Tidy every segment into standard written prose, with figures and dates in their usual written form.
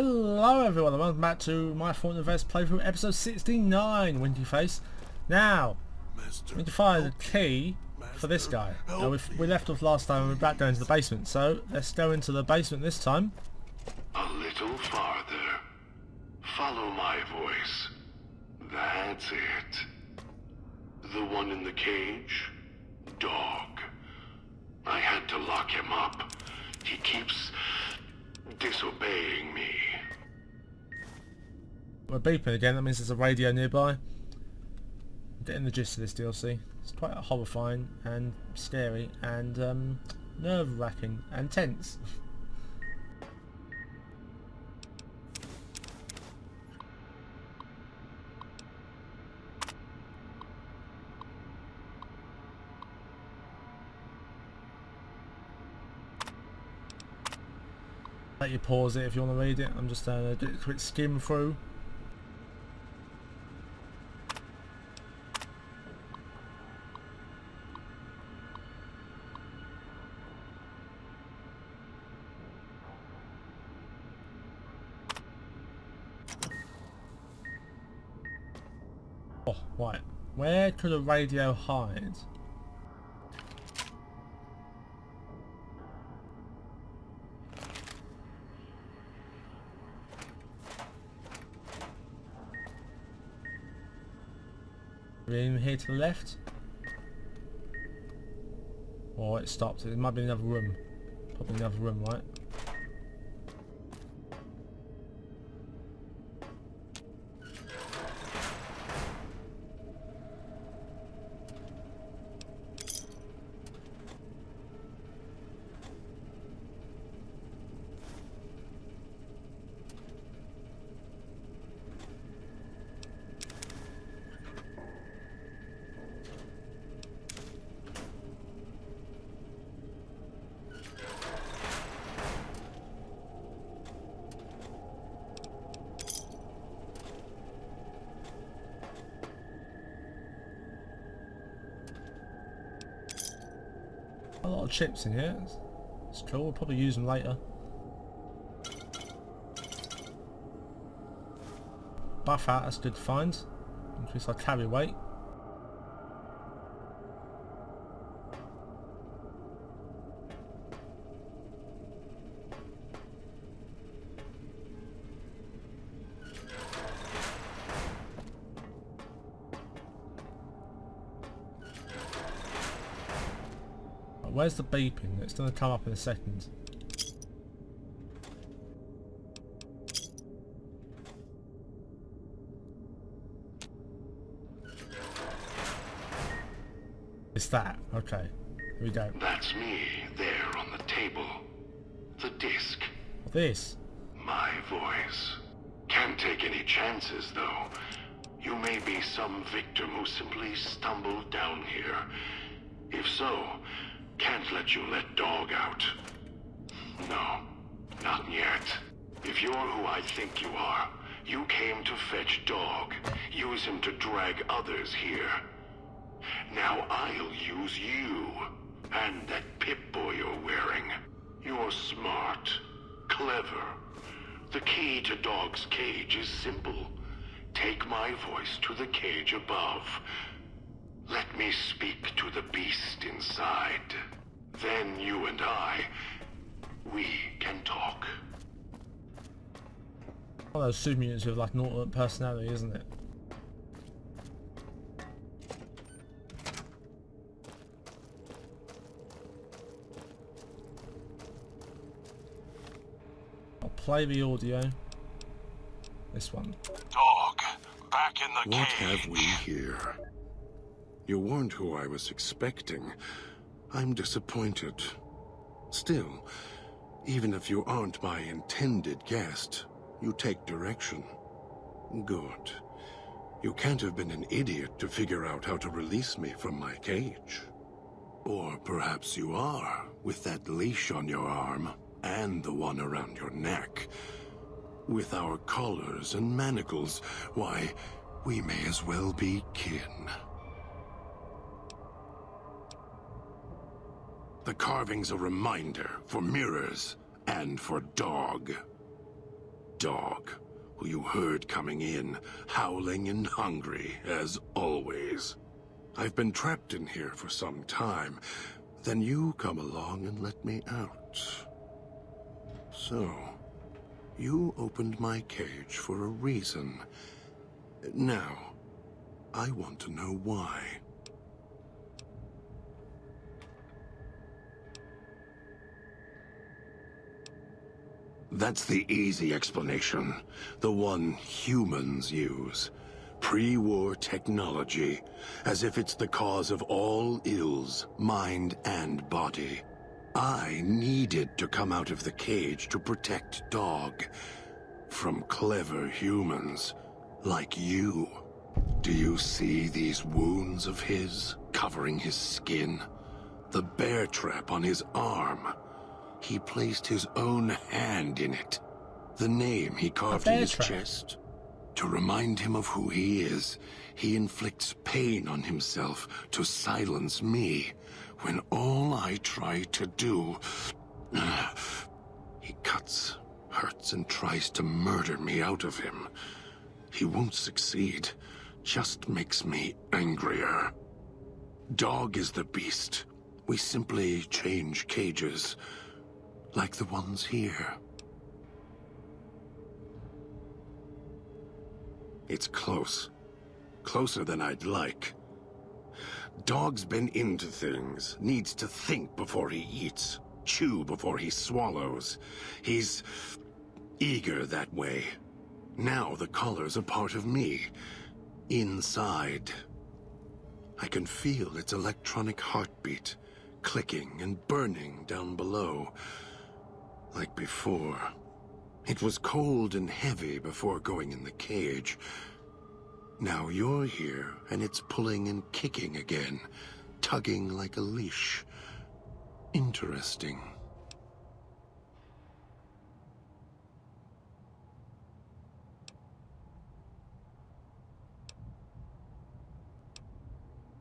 Hello everyone, and welcome back to my Fortnite Vest playthrough episode 69, Windy Face. Now, we need to find the key for this guy. We left off last time and we're back down to the basement, so let's go into the basement this time. A little farther. Follow my voice. That's it. The one in the cage? Dog. I had to lock him up. He keeps disobeying me. We're beeping again, that means there's a radio nearby. I'm getting the gist of this DLC. It's quite horrifying and scary and nerve-wracking and tense. Let you pause it if you want to read it. I'm just doing a quick skim through. Oh, right. Where could a radio hide? In here to the left, or it stopped. It might be another room. Probably another room, right? A lot of chips in here. It's cool. We'll probably use them later. Buff out. That's good to find. Increase our carry weight. Where's the beeping? It's going to come up in a second. It's that. Okay. Here we go. That's me, there on the table. The disc. This. My voice. Can't take any chances, though. You may be some victim who simply stumbled down here. If so, can't let you let Dog out. No, not yet. If you're who I think you are, you came to fetch Dog. Use him to drag others here. Now I'll use you. And that Pip-Boy you're wearing. You're smart. Clever. The key to Dog's cage is simple. Take my voice to the cage above. Let me speak to the beast inside. Then you and we can talk. One of those super mutants with like an alternate personality, isn't it? I'll play the audio. This one. Dog, back in the What cage. have we here? You weren't who I was expecting. I'm disappointed. Still, even if you aren't my intended guest, you take direction. Good. You can't have been an idiot to figure out how to release me from my cage. Or perhaps you are, with that leash on your arm, and the one around your neck. With our collars and manacles, why, we may as well be kin. The carving's a reminder for mirrors and for Dog. dog, who you heard coming in, howling and hungry, as always. I've been trapped in here for some time. Then you come along and let me out. So, you opened my cage for a reason. Now, I want to know why. That's the easy explanation. The one humans use. Pre-war technology. As if it's the cause of all ills, mind and body. I needed to come out of the cage to protect Dog. From clever humans. Like you. Do you see these wounds of his, covering his skin? The bear trap on his arm. He placed his own hand in it. The name he carved in his chest. To remind him of who he is, he inflicts pain on himself to silence me, when all I try to do... He cuts, hurts, and tries to murder me out of him. He won't succeed, just makes me angrier. Dog is the beast. We simply change cages. Like the ones here. It's close. Closer than I'd like. Dog's been into things. Needs to think before he eats. Chew before he swallows. He's eager that way. Now the collar's a part of me. Inside. I can feel its electronic heartbeat. Clicking and burning down below. Like before. It was cold and heavy before going in the cage. Now you're here, and it's pulling and kicking again. Tugging like a leash. Interesting.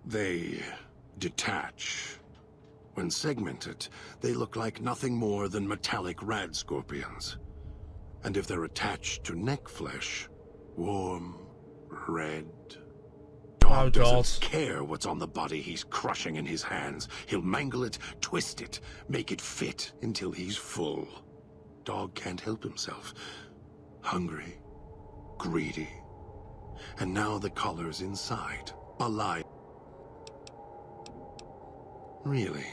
They detach. When segmented, they look like nothing more than metallic rad scorpions. And if they're attached to neck flesh, warm, red... Dog doesn't care what's on the body he's crushing in his hands. He'll mangle it, twist it, make it fit until he's full. Dog can't help himself. Hungry, greedy. And now the collar's inside, alive. Really?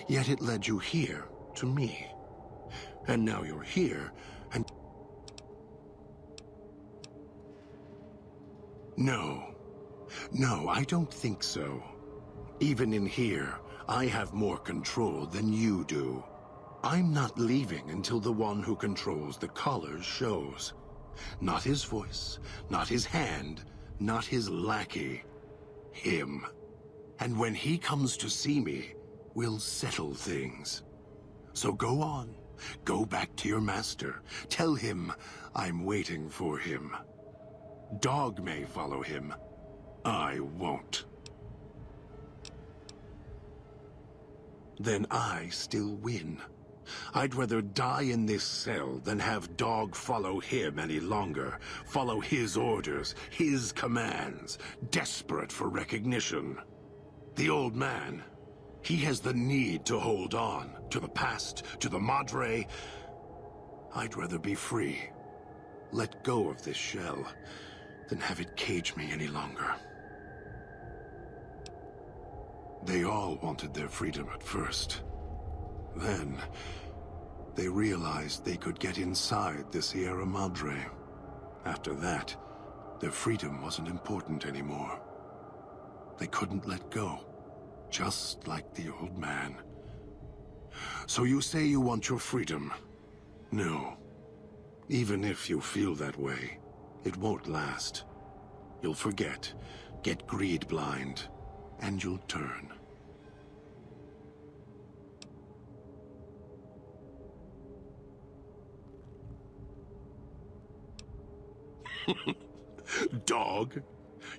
Yet it led you here, to me. And now you're here, and... No. No, I don't think so. Even in here, I have more control than you do. I'm not leaving until the one who controls the collars shows. Not his voice, not his hand, not his lackey. Him. And when he comes to see me, we'll settle things. So go on. Go back to your master. Tell him I'm waiting for him. Dog may follow him. I won't. Then I still win. I'd rather die in this cell than have Dog follow him any longer. Follow his orders, his commands, desperate for recognition. The old man, he has the need to hold on, to the past, to the Madre. I'd rather be free. Let go of this shell, than have it cage me any longer. They all wanted their freedom at first. Then, they realized they could get inside the Sierra Madre. After that, their freedom wasn't important anymore. They couldn't let go, just like the old man. So you say you want your freedom? No. Even if you feel that way, it won't last. You'll forget, get greed blind, and you'll turn. Dog?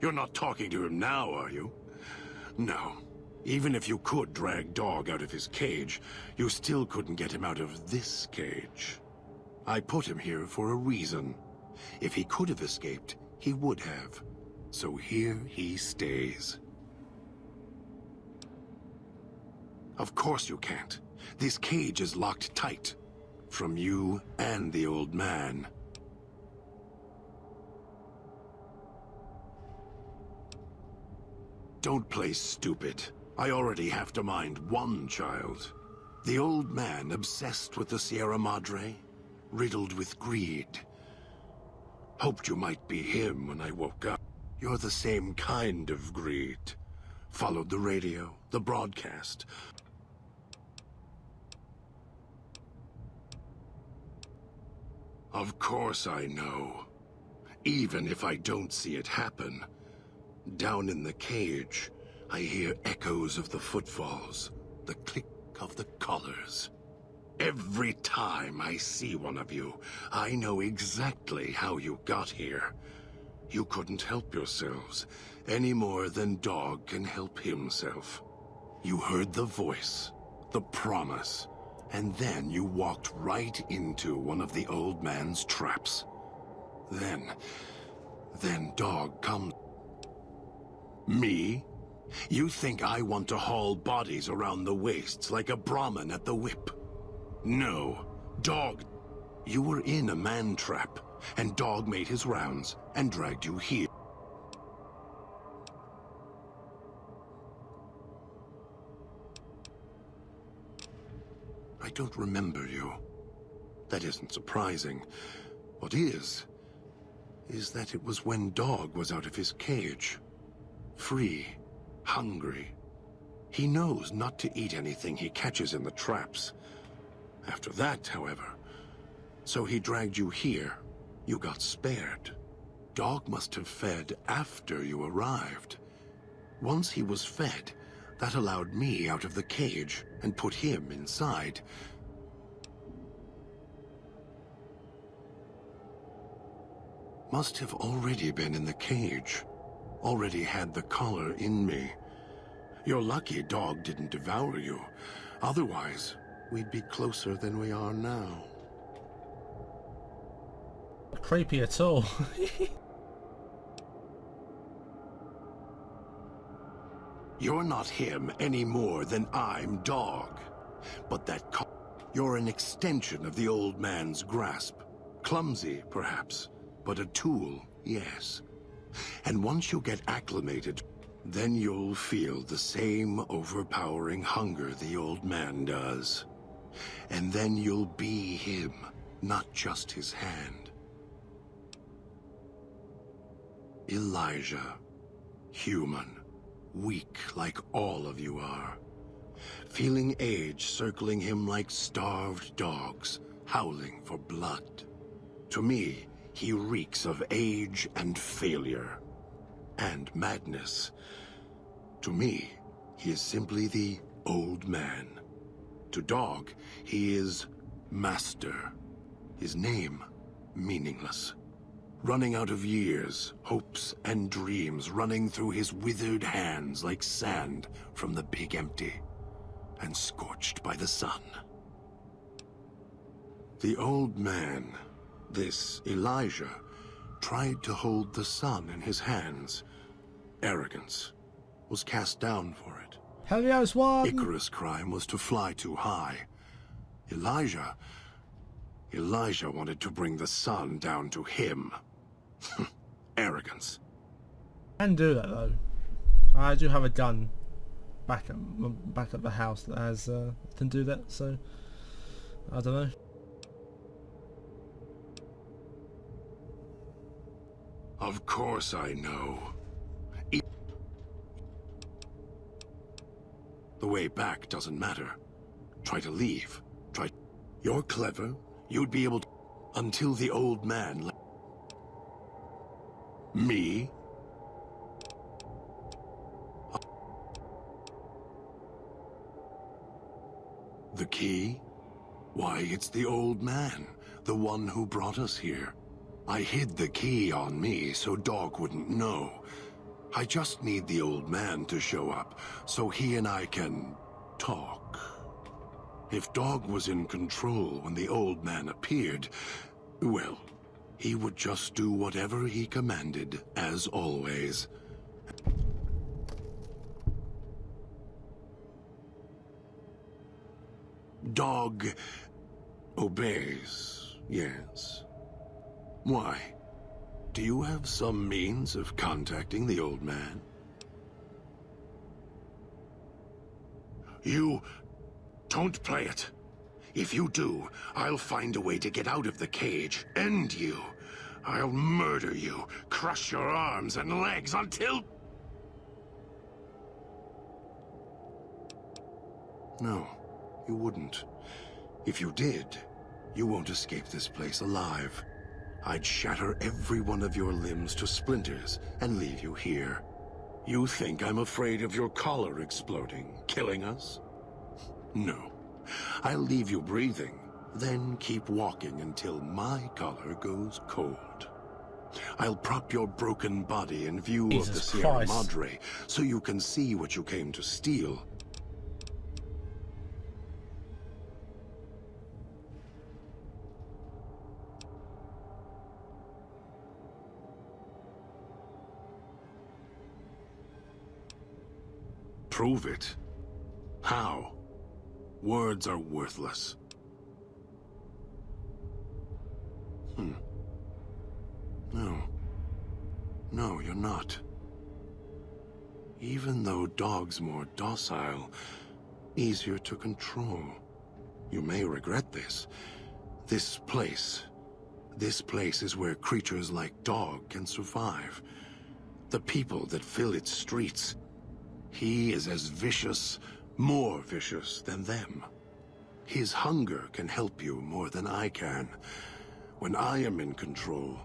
You're not talking to him now, are you? No. Even if you could drag Dog out of his cage, you still couldn't get him out of this cage. I put him here for a reason. If he could have escaped, he would have. So here he stays. Of course you can't. This cage is locked tight. From you and the old man. Don't play stupid. I already have to mind one child. The old man obsessed with the Sierra Madre, riddled with greed. Hoped you might be him when I woke up. You're the same kind of greed. Followed the radio, the broadcast. Of course I know. Even if I don't see it happen. Down in the cage, I hear echoes of the footfalls, the click of the collars. Every time I see one of you, I know exactly how you got here. You couldn't help yourselves, any more than Dog can help himself. You heard the voice, the promise, and then you walked right into one of the old man's traps. Then Dog comes. Me? You think I want to haul bodies around the wastes like a Brahmin at the whip? No. Dog. You were in a man trap, and Dog made his rounds and dragged you here. I don't remember you. That isn't surprising. What is that it was when Dog was out of his cage. Free. Hungry. He knows not to eat anything he catches in the traps. After that, however, so he dragged you here. You got spared. Dog must have fed after you arrived. Once he was fed, that allowed me out of the cage and put him inside. Must have already been in the cage. Already had the collar in me. You're lucky Dog didn't devour you. Otherwise, we'd be closer than we are now. Creepy at all. You're not him any more than I'm Dog. But you're an extension of the old man's grasp. Clumsy, perhaps, but a tool, yes. And once you get acclimated, then you'll feel the same overpowering hunger the old man does. And then you'll be him, not just his hand. Elijah. Human. Weak like all of you are. Feeling age circling him like starved dogs, howling for blood. To me, he reeks of age and failure. And madness. To me, he is simply the old man. To Dog, he is Master. His name, meaningless. Running out of years, hopes and dreams running through his withered hands like sand from the big empty, and scorched by the sun. The old man, this Elijah, tried to hold the sun in his hands. Arrogance. Was cast down for it. Helios won! Icarus' crime was to fly too high. Elijah wanted to bring the sun down to him. Arrogance. Can do that though. I do have a gun back at the house that has can do that, so I don't know. Of course I know. The way back doesn't matter. Try to leave. You're clever. You'd be able to... Until the old man... Me? The key? Why, it's the old man. The one who brought us here. I hid the key on me so Dog wouldn't know. I just need the old man to show up, so he and I can talk. If Dog was in control when the old man appeared, well, he would just do whatever he commanded, as always. Dog obeys, yes. Why? Do you have some means of contacting the old man? You don't play it. If you do, I'll find a way to get out of the cage, end you. I'll murder you, crush your arms and legs until... No, you wouldn't. If you did, you won't escape this place alive. I'd shatter every one of your limbs to splinters and leave you here. You think I'm afraid of your collar exploding, killing us? No. I'll leave you breathing, then keep walking until my collar goes cold. I'll prop your broken body in view of the Sierra Madre, so you can see what you came to steal. Prove it. How? Words are worthless. No, you're not. Even though Dog's more docile, easier to control. You may regret this. This place is where creatures like Dog can survive. The people that fill its streets. He is as vicious, more vicious than them. His hunger can help you more than I can. When I am in control,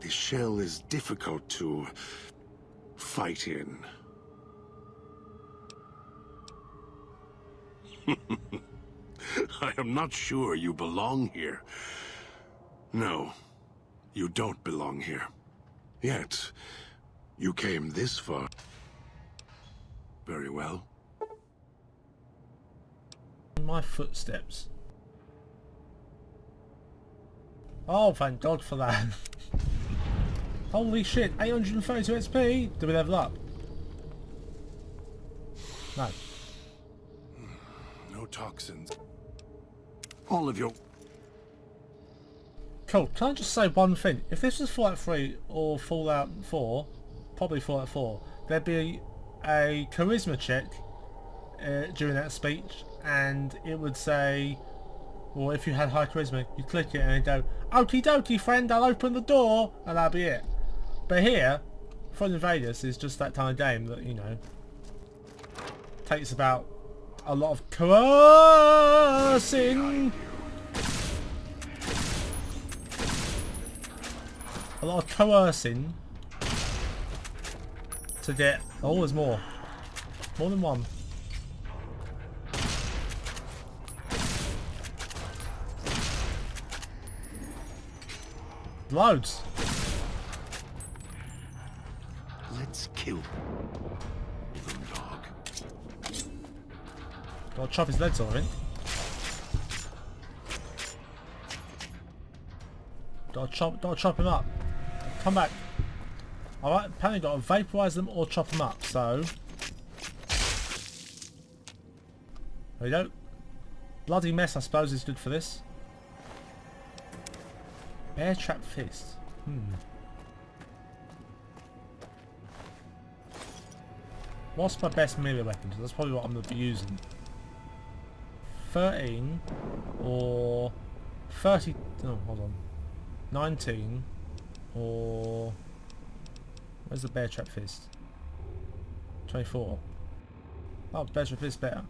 the shell is difficult to fight in. I am not sure you belong here. No, you don't belong here. Yet, you came this far. Very well. My footsteps. Oh, thank God for that. Holy shit, 832 XP! Do we level up? No. No toxins. All of your... Cool, can I just say one thing? If this was Fallout 3 or Fallout 4, probably Fallout 4, there'd be a charisma check during that speech, and it would say, well, if you had high charisma, you click it and it'd go, okie dokie friend, I'll open the door, and that'll be it. But here, Fallout Invaders is just that kind of game that, you know, takes about a lot of coercing. A lot of coercing to get... Oh, there's more. More than one. Loads. Let's kill them, Dog. Gotta chop his legs off, I think. Gotta chop him up. Come back. Alright, apparently gotta vaporise them or chop them up, so... There we go. Bloody mess, I suppose, is good for this. Bear trap fist. What's my best melee weapon? That's probably what I'm going to be using. 13 or 30... Oh, hold on. 19 or... Where's the bear trap fist? 24. Oh, bear trap fist better.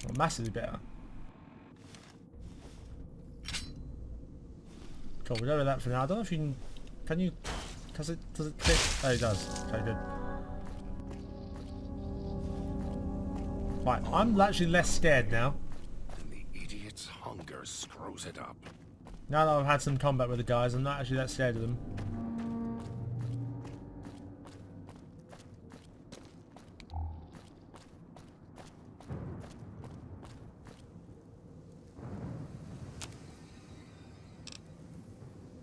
Well, massively better. Cool, we'll go with that for now. I don't know if you can... Can you... Does it click? Oh, it does. Okay, good. Right, I'm actually less scared now. And the idiot's hunger screws it up. Now that I've had some combat with the guys, I'm not actually that scared of them.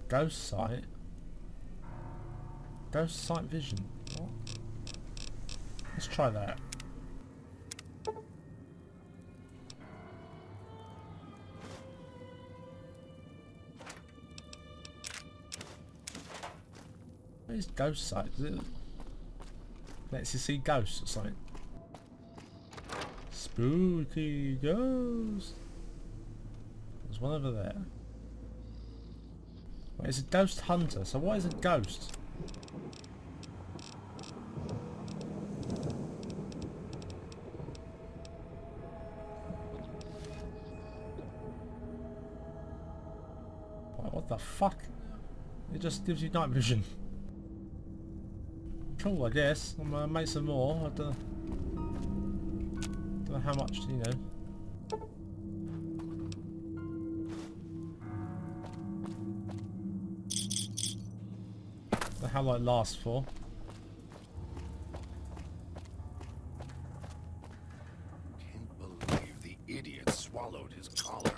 Ghost sight. Ghost sight vision. What? Let's try that. What is ghost sight? Is it lets you see ghosts or something? Spooky ghost. There's one over there. Wait, it's a ghost hunter. So what is a ghost? Wait, what the fuck? It just gives you night vision. Cool, I guess. I'm gonna make some more. I don't know how much, you know. How long it lasts for. Can't believe the idiot swallowed his collar.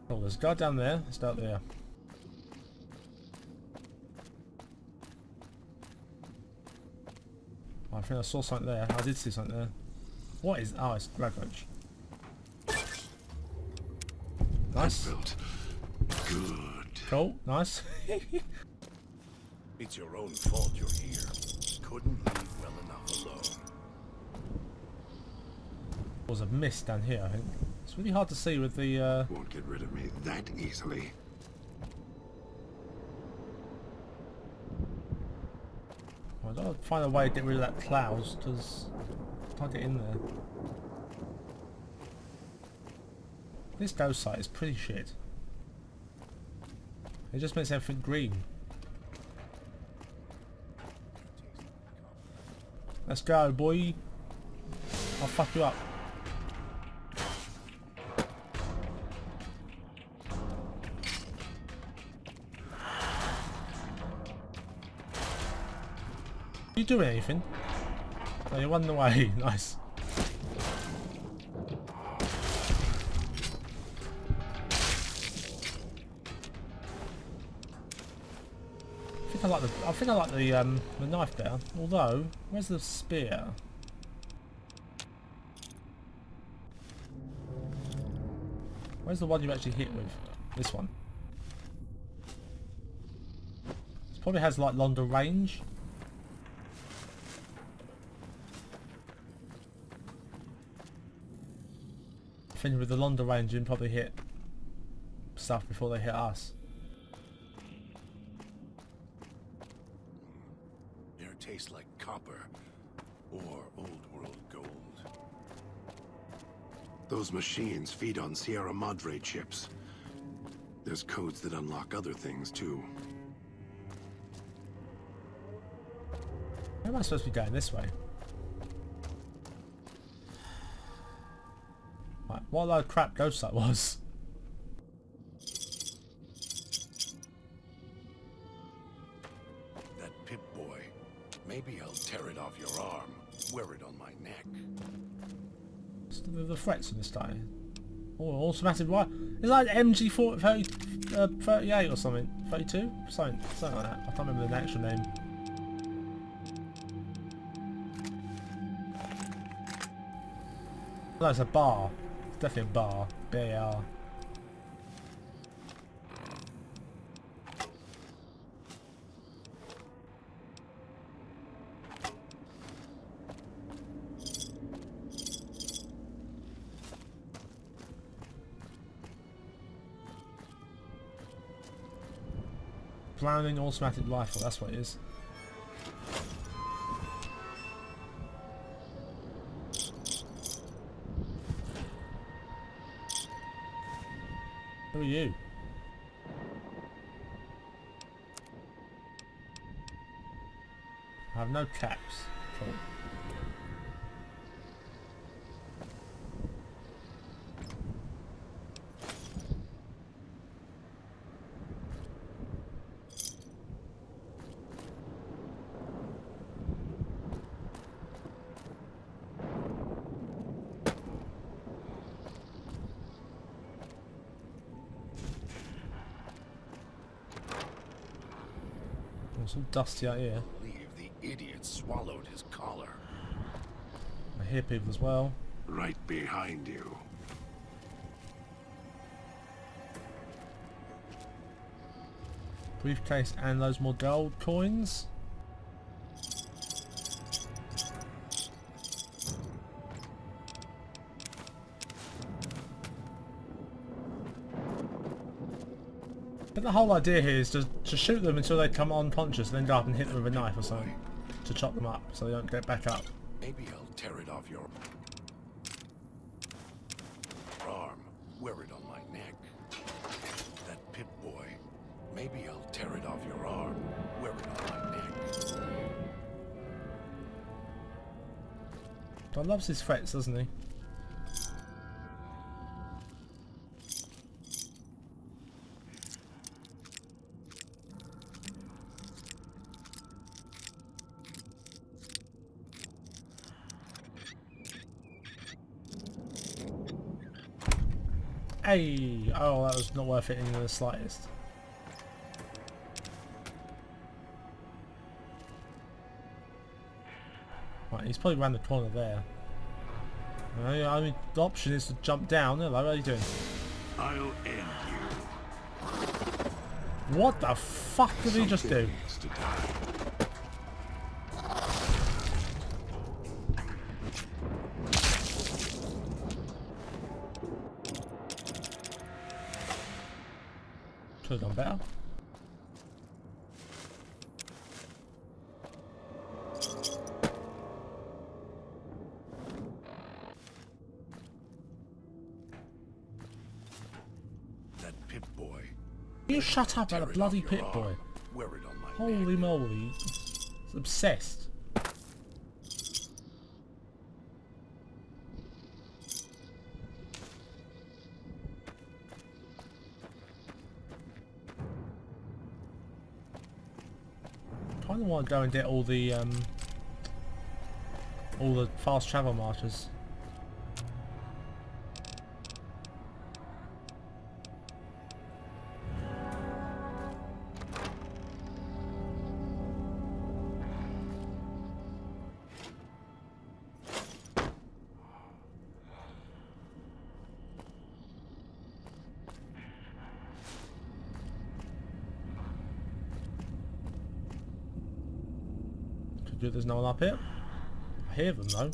Oh, there's a guy down there. Let's start there. I think I saw something there. I did see something there. What is... Oh, it's Gragroach. Nice. Felt good. Cool. Nice. It's your own fault you're here. Couldn't leave well enough alone. There was a mist down here, I think. It's really hard to see with the... Won't get rid of me that easily. I've got to find a way to get rid of that clouds, because I can't get in there. This ghost site is pretty shit. It just makes everything green. Let's go, boy. I'll fuck you up. You doing anything? Oh, you're running away. Nice. I think I like the knife better. Although, where's the spear? Where's the one you actually hit with? This one. This probably has like longer range. I think with the longer range you can probably hit stuff before they hit us. Tastes like copper or old world gold. Those machines feed on Sierra Madre chips. There's codes that unlock other things too. Where am I supposed to be going? This way? Right, what a load of crap ghost that was. Maybe I'll tear it off your arm, wear it on my neck. The threats in this guy. Oh, automatic right. It's like MG 38 or something. 32? Something like that. I can't remember the actual name. No, it's a bar. It's definitely a bar. B-A-R. Browning automatic rifle, that's what it is. Who are you? I have no caps. Cool. It's all dusty out here. I believe the idiot swallowed his collar. I hear people as well. Right behind you. Briefcase and loads more gold coins. But the whole idea here is to shoot them until they come unconscious and then go up and hit them with a knife or something to chop them up so they don't get back up. Maybe I'll tear it off your arm. Wear it on my neck. That pit boy. Maybe I'll tear it off your arm. Wear it on my neck. Don loves his threats, doesn't he? Hey! Oh, that was not worth it in the slightest. Right, he's probably around the corner there. I mean, the option is to jump down. Hello, how are you doing? I'll end you. What the fuck did he just do? Needs to die. Could have done better. That pit boy. You shut up about a bloody pit boy. Wear it on my Holy neck. moly. He's obsessed. I kind of want to go and get all the fast travel markers. Good, there's no one up here. I hear them though.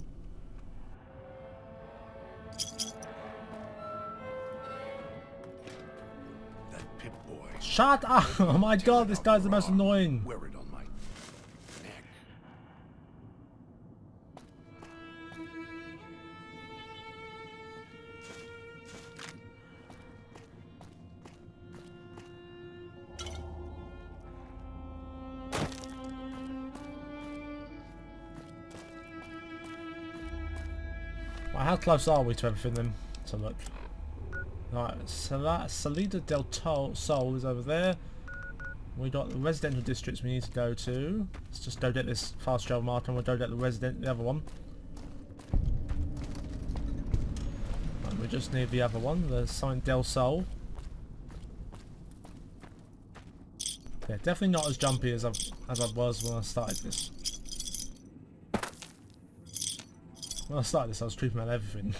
That pit boy. Shut up! Oh my god, this guy's the most annoying. Wear it on my neck. Right, how close are we to everything then? Let's have a look. Right, Salida del Sol is over there. We got the residential districts we need to go to. Let's just go get this fast travel marker and we'll go get the other one. Right, we just need the other one, the Saint del Sol. Yeah, definitely not as jumpy as I was when I started this. When I started this, I was creeping out everything.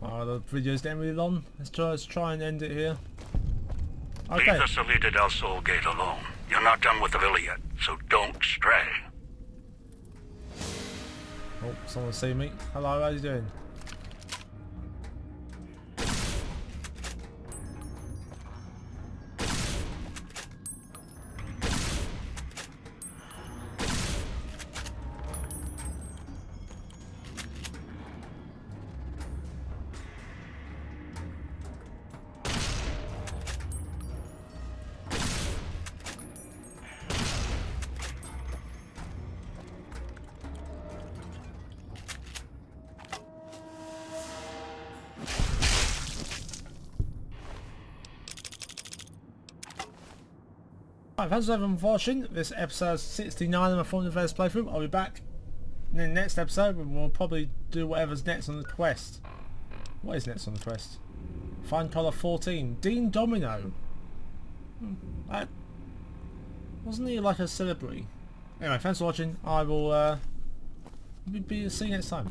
Oh, the video's getting really long. Let's try and end it here. Okay. Leave the Salida del Sol gate alone. You're not done with the villa yet, so don't stray. Oh, someone see me. Hello, how you doing? Right, thanks everyone for watching this episode 69 of my Foreign Affairs playthrough. I'll be back in the next episode and we'll probably do whatever's next on the quest. What is next on the quest? Find collar 14. Dean Domino. Wasn't he like a celebrity? Anyway, thanks for watching. I will see you next time.